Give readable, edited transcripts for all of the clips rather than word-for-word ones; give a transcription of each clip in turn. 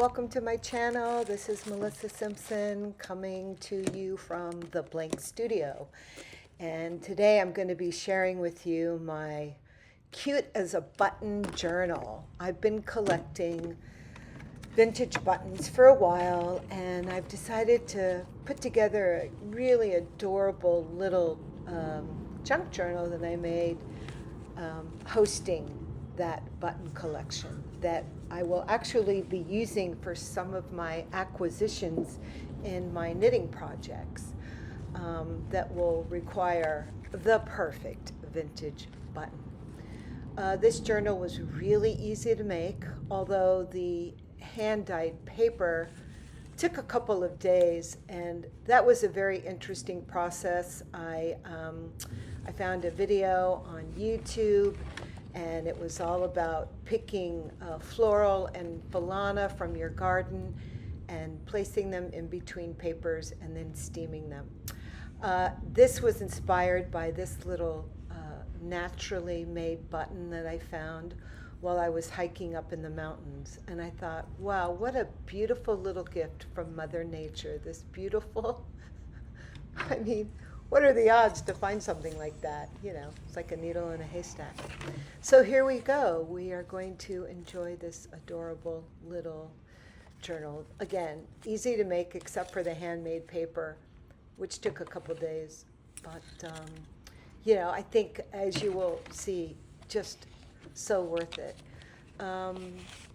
welcome to my channel. This is Melissa Simpson coming to you from the Blank Studio. And today I'm going to be sharing with you my cute as a button journal. I've been collecting vintage buttons for a while, and I've decided to put together a really adorable little junk journal that I made hosting that button collection that I will actually be using for some of my acquisitions in my knitting projects that will require the perfect vintage button. This journal was really easy to make, although the hand-dyed paper took a couple of days, and that was a very interesting process. I found a video on YouTube, and it was all about picking floral and philana from your garden and placing them in between papers and then steaming them. This was inspired by this little naturally made button that I found while I was hiking up in the mountains. And I thought, wow, what a beautiful little gift from Mother Nature. This beautiful, I mean, what are the odds to find something like that? You know, it's like a needle in a haystack. So here we go. We are going to enjoy this adorable little journal. Again, easy to make except for the handmade paper, which took a couple days. But, you know, I think, as you will see, just so worth it.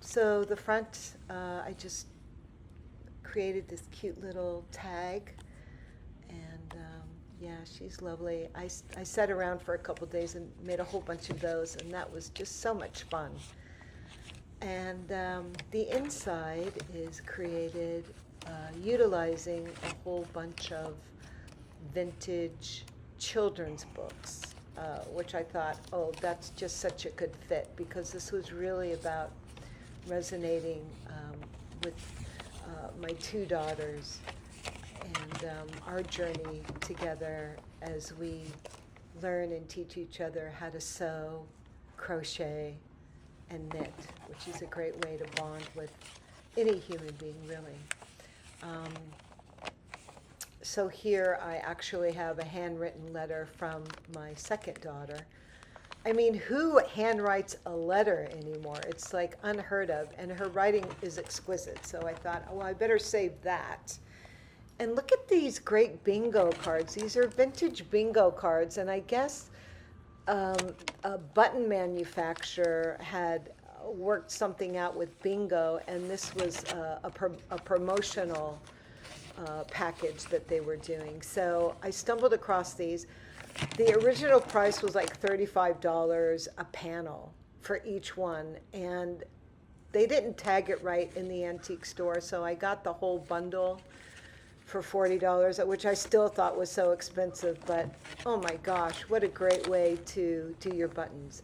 So the front, I just created this cute little tag. And yeah, she's lovely. I sat around for a couple days and made a whole bunch of those, and that was just so much fun. And the inside is created utilizing a whole bunch of vintage children's books, which I thought, oh, that's just such a good fit, because this was really about resonating with my two daughters and our journey together as we learn and teach each other how to sew, crochet, and knit, which is a great way to bond with any human being, really. So here I actually have a handwritten letter from my second daughter. I mean, who handwrites a letter anymore? It's like unheard of, and her writing is exquisite. So I thought, oh, I better save that. And look at these great bingo cards. These are vintage bingo cards, and I guess a button manufacturer had worked something out with bingo, and this was a promotional package that they were doing. So I stumbled across these. The original price was like $35 a panel for each one, and they didn't tag it right in the antique store, so I got the whole bundle for $40, which I still thought was so expensive, but oh my gosh, what a great way to do your buttons.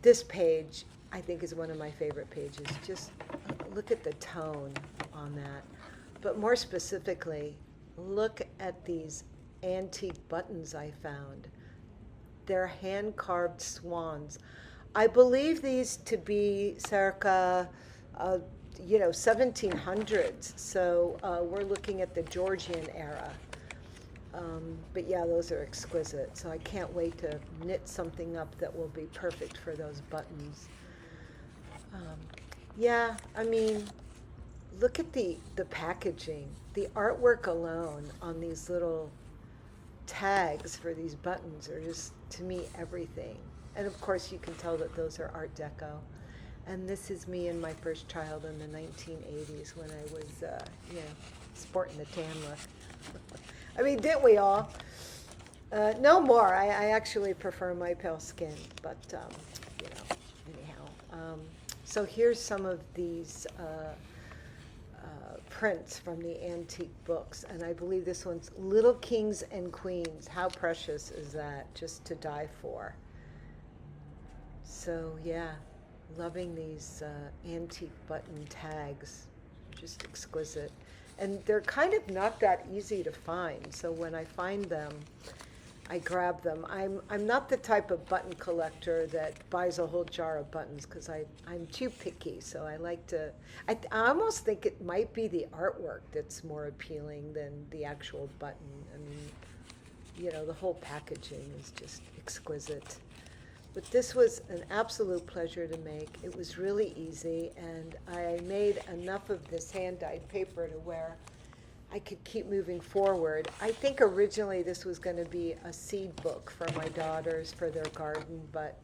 This page, I think, is one of my favorite pages. Just look at the tone on that. But more specifically, look at these antique buttons I found. They're hand-carved swans. I believe these to be circa 1700s. So we're looking at the Georgian era. But yeah, those are exquisite. So I can't wait to knit something up that will be perfect for those buttons. Yeah, I mean, look at the packaging. The artwork alone on these little tags for these buttons are just, to me, everything. And of course, you can tell that those are Art Deco. And this is me and my first child in the 1980s when I was, sporting the tan look. I mean, didn't we all? No more. I actually prefer my pale skin, but, anyhow. So here's some of these prints from the antique books, and I believe this one's Little Kings and Queens. How precious is that? Just to die for. So, yeah. Loving these antique button tags, just exquisite. And they're kind of not that easy to find. So when I find them, I grab them. I'm not the type of button collector that buys a whole jar of buttons because I'm too picky. So I like to. I almost think it might be the artwork that's more appealing than the actual button. I mean, the whole packaging is just exquisite. But this was an absolute pleasure to make. It was really easy, and I made enough of this hand-dyed paper to where I could keep moving forward. I think originally this was going to be a seed book for my daughters for their garden, but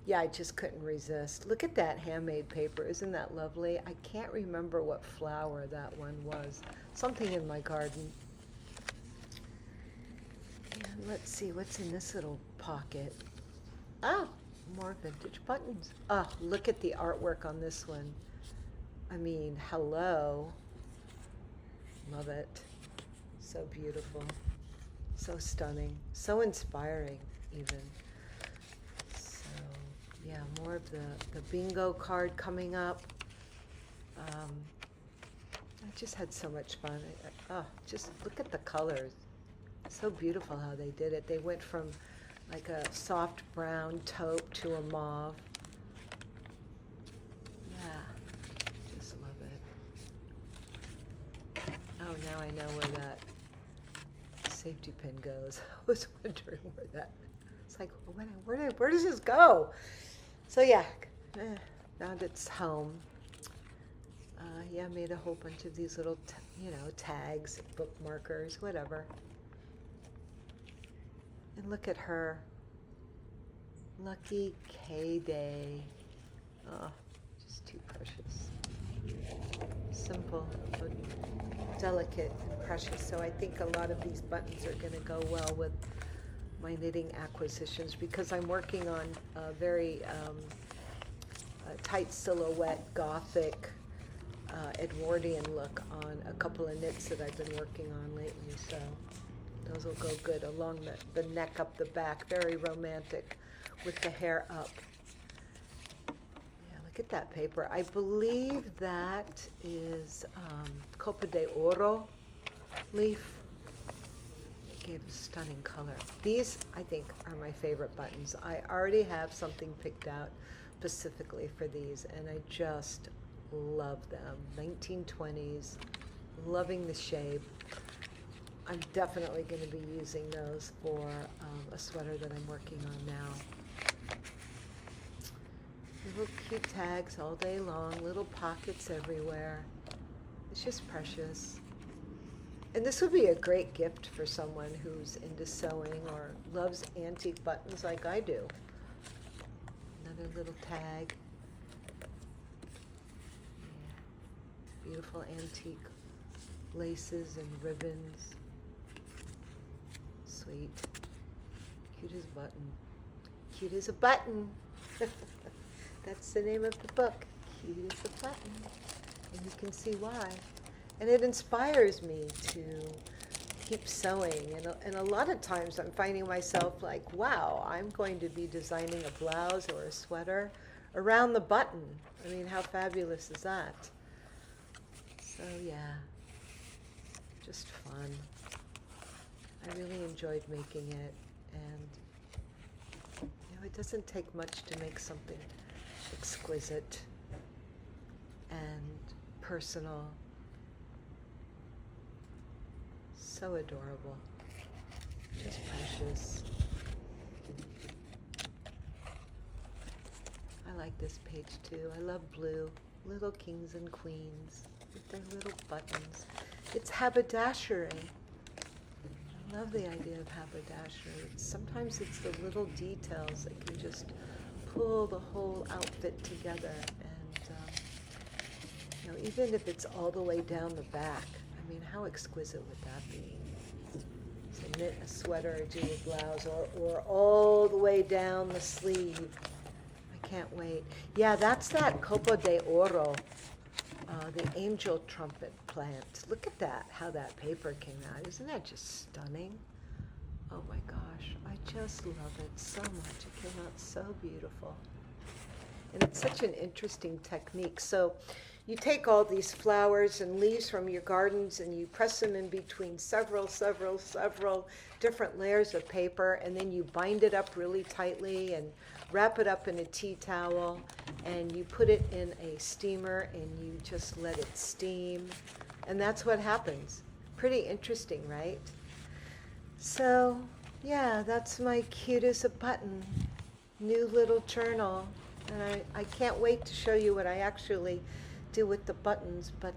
yeah, I just couldn't resist. Look at that handmade paper. Isn't that lovely? I can't remember what flower that one was. Something in my garden. And let's see, what's in this little pocket? Ah, more vintage buttons. Ah, look at the artwork on this one. I mean, hello. Love it. So beautiful. So stunning. So inspiring, even. So, yeah, more of the bingo card coming up. I just had so much fun. Just look at the colors. So beautiful how they did it. They went from like a soft brown taupe to a mauve. Yeah, just love it. Oh, now I know where that safety pin goes. I was wondering where that. It's like, where does this go? So yeah, now that it's home. Yeah, I made a whole bunch of these little, tags, bookmarkers, whatever. And look at her. Lucky K-Day. Oh, just too precious. Simple, but delicate and precious. So I think a lot of these buttons are going to go well with my knitting acquisitions because I'm working on a very tight silhouette gothic Edwardian look on a couple of knits that I've been working on lately. So those will go good along the neck up the back. Very romantic with the hair up. Yeah, look at that paper. I believe that is Copa de Oro leaf. It gave a stunning color. These, I think, are my favorite buttons. I already have something picked out specifically for these, and I just love them. 1920s, loving the shape. I'm definitely going to be using those for a sweater that I'm working on now. Little cute tags all day long, little pockets everywhere. It's just precious. And this would be a great gift for someone who's into sewing or loves antique buttons like I do. Another little tag. Yeah. Beautiful antique laces and ribbons. Sweet. Cute as a button. Cute as a button. That's the name of the book. Cute as a button. And you can see why. And it inspires me to keep sewing. And a lot of times I'm finding myself like, wow, I'm going to be designing a blouse or a sweater around the button. I mean, how fabulous is that? So yeah, just fun. I really enjoyed making it, and it doesn't take much to make something exquisite and personal. So adorable, just precious. I like this page too. I love blue, little kings and queens with their little buttons. It's haberdashery. I love the idea of haberdashery. Sometimes it's the little details that can just pull the whole outfit together. And even if it's all the way down the back, I mean, how exquisite would that be? So knit a sweater, do a blouse, or all the way down the sleeve. I can't wait. Yeah, that's that Copa de Oro, the angel trumpet plant. Look at that, how that paper came out. Isn't that just stunning? Oh my gosh, I just love it so much. It came out so beautiful. And it's such an interesting technique. So you take all these flowers and leaves from your gardens and you press them in between several different layers of paper, and then you bind it up really tightly and wrap it up in a tea towel, and you put it in a steamer and you just let it steam, and that's what happens. Pretty interesting, right? So yeah, that's my cute as a button new little journal, and I can't wait to show you what I actually do with the buttons. But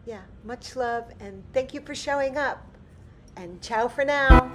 yeah, much love, and thank you for showing up, and ciao for now.